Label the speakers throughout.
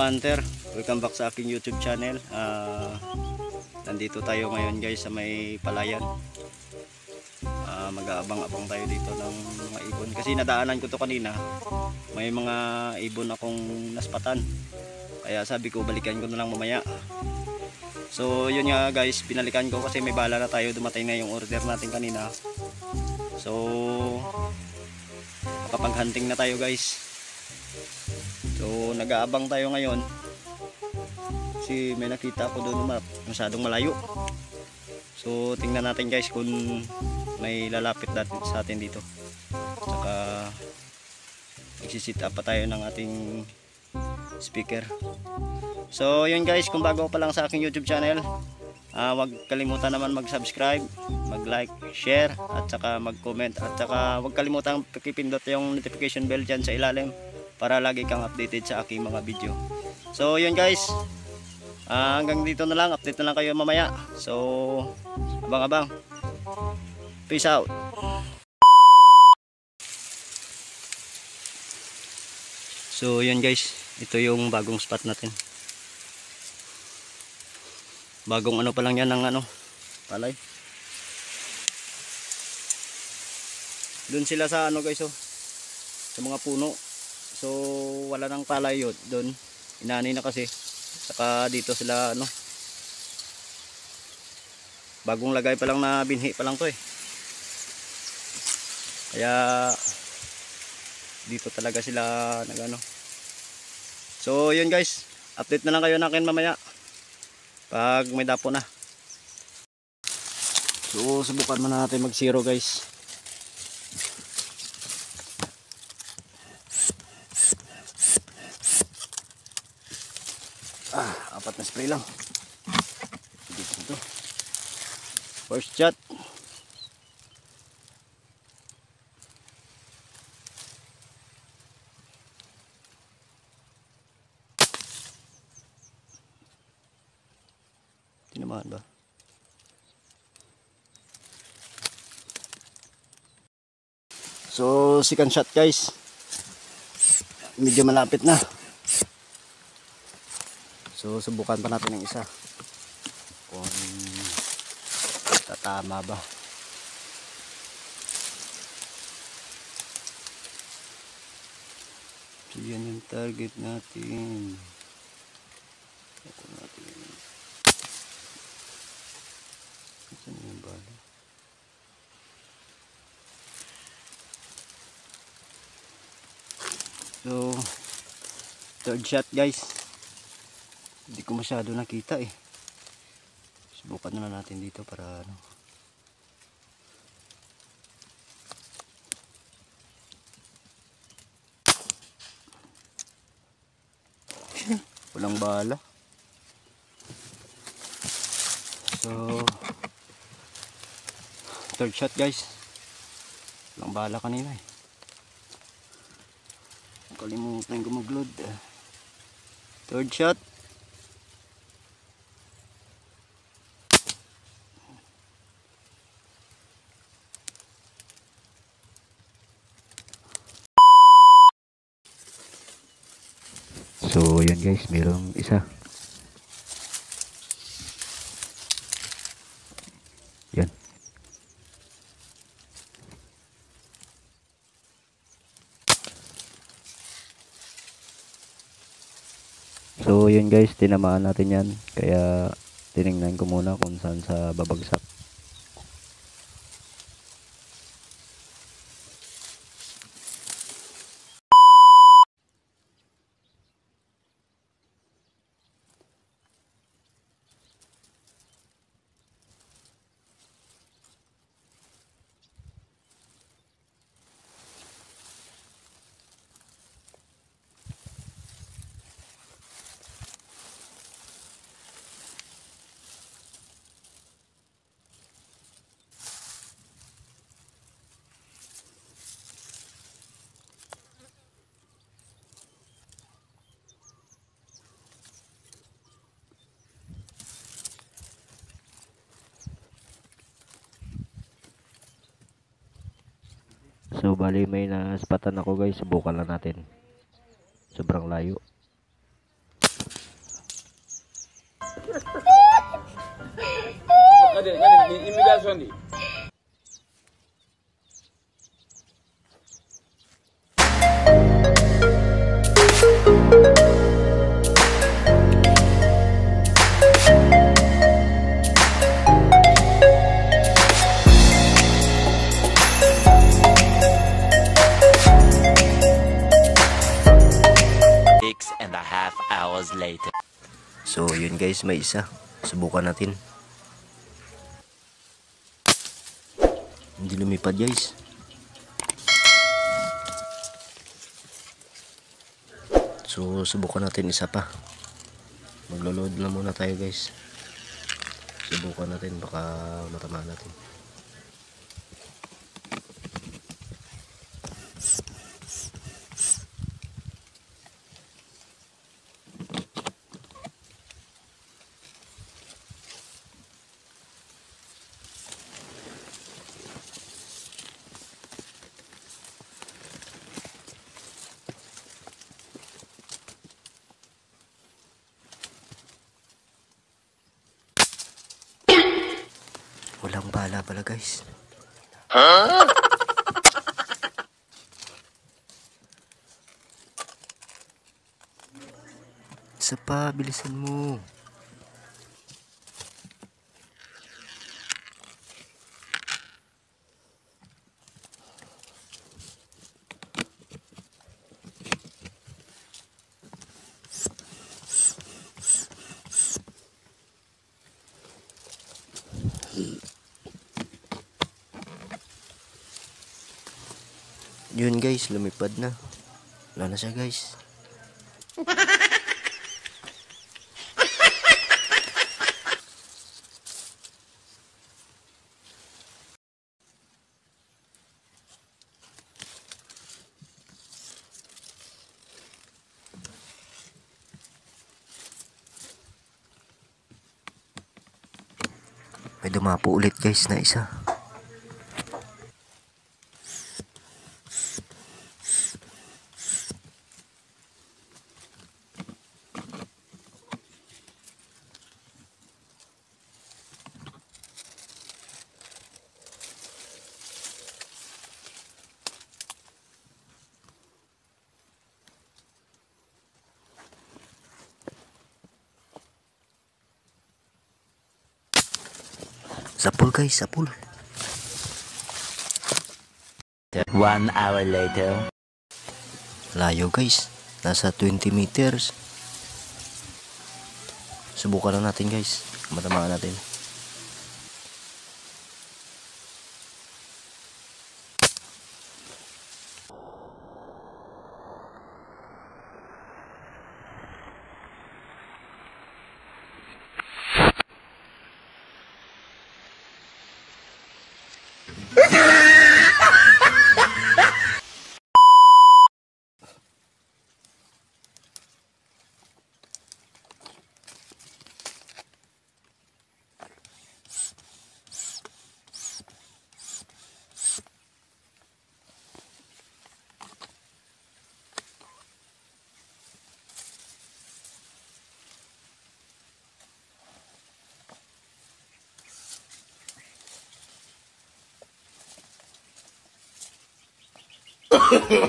Speaker 1: mga hunter, welcome back sa aking YouTube channel. Nandito tayo ngayon guys sa may palayan. Mag-aabang-abang tayo dito ng mga ibon kasi nadaanan ko to kanina. May mga ibon akong naspatan, kaya sabi ko balikan ko na lang mamaya. So yun nga guys, binalikan ko kasi may bala na tayo, dumating na yung order natin kanina. So makapag-hunting na tayo guys. So nag-aabang tayo ngayon kasi may nakita ko doon masyadong malayo. So tingnan natin guys kung may lalapit natin sa atin dito. Saka magsisit up pa tayo ng ating speaker. So yun guys, kung bago pa lang sa aking YouTube channel, huwag kalimutan naman mag-subscribe, mag-like, share, at saka mag-comment. At saka huwag kalimutan pakipindot yung notification bell dyan sa ilalim para lagi kang updated sa aking mga video. So yun guys, hanggang dito na lang, update na lang kayo mamaya. So abang-abang, peace out. So yun guys, ito yung bagong spot natin. Bagong ano pa lang yan ng palay. Doon sila sa guys, sa mga puno. So wala nang palay yun doon, inani na kasi. Saka dito sila bagong lagay pa lang, na binhi pa lang to kaya dito talaga sila So yun guys, update na lang kayo nakin mamaya pag may dapo na. So subukan muna natin mag zero guys. Apat na spray lang. Dito. First shot. Tinamaan ba? So second shot guys, medyo malapit na. So subukan pa natin ng isa kung tatama ba. So yan yung target natin. Saan yung bala? So third shot guys, hindi ko masyado nakita subukan na natin dito para walang bala. So third shot guys, walang bala kanina kalimutan ko mag-load. Third shot. So yan guys, mayroong isa. Yan. So yun guys, tinamaan natin yan. Kaya tinignan ko muna kung saan sa babagsak. So bali may naspatan ako guys, subukan lang natin. Sobrang layo.
Speaker 2: ni immigration ni.
Speaker 3: Later.
Speaker 1: So yun guys, may isa. Subukan natin. Hindi lumipad guys. So subukan natin isa pa. Maglo-load na muna tayo guys. Subukan natin, baka matamaan natin. Walang bala pala guys. Huh? Isa pa, bilisan mo. Yun guys, lumipad na. Wala na siya guys. May dumapo ulit guys na isa. Sapul guys, sapul.
Speaker 3: 1 hour later.
Speaker 1: Layo guys, nasa 20 meters. Subukan lang natin guys, matamaan natin.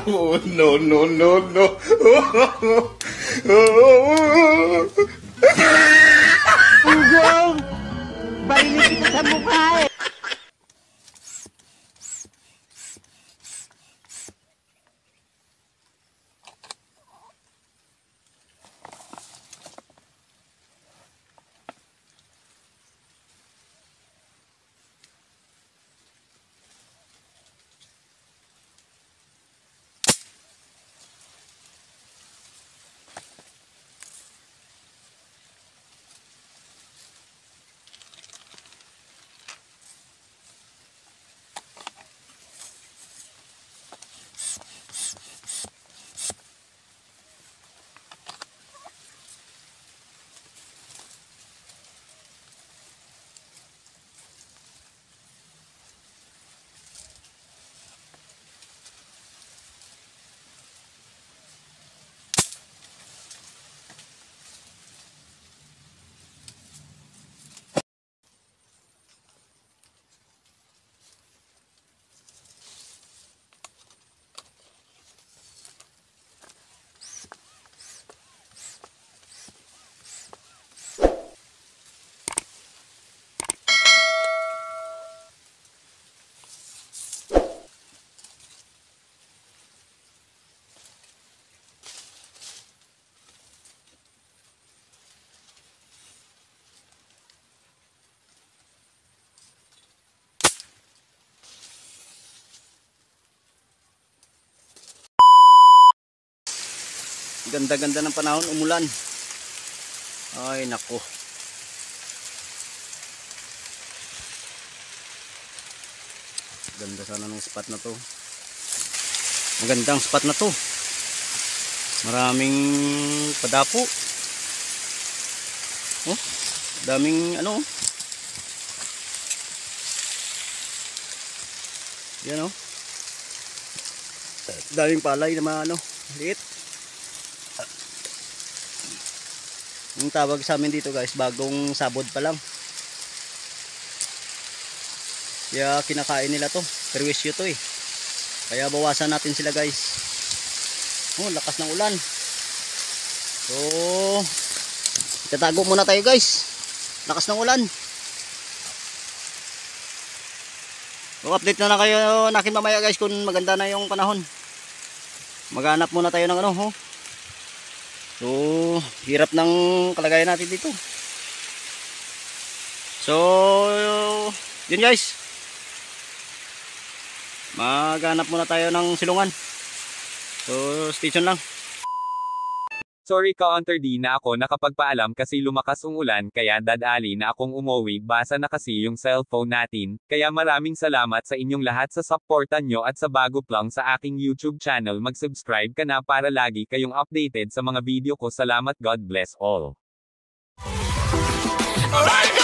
Speaker 2: Oh, no, no, no, no.
Speaker 3: Ugong! Barinig kita sa mukha eh!
Speaker 1: Ganda-ganda ng panahon, umulan. Ay nako. Ganda sana ng spot na to. Magandang spot na to. Maraming padapo. Oh, daming ano. Yan oh. Daming palay na mga ano, liit. Yung tawag sa amin dito guys, bagong sabod pa lang. Kaya kinakain nila to. Perwisyo to eh. Kaya bawasan natin sila guys. Oh, lakas ng ulan. So, itatago muna tayo guys. Lakas ng ulan. So, update na lang kayo nakin mamaya guys kung maganda na yung panahon. Maghanap muna tayo ng ano, oh. So, hirap ng kalagayan natin dito. So, yun guys. Maghanap muna tayo ng silungan. So, station lang.
Speaker 4: Sorry Counter D na ako nakapagpaalam kasi lumakas ang ulan kaya dadali na akong umuwi basa na kasi yung cellphone natin, kaya maraming salamat sa inyong lahat sa supportan nyo at sa bago lang sa aking YouTube channel mag-subscribe ka na para lagi kayong updated sa mga video ko. Salamat, God bless all.
Speaker 5: Alright,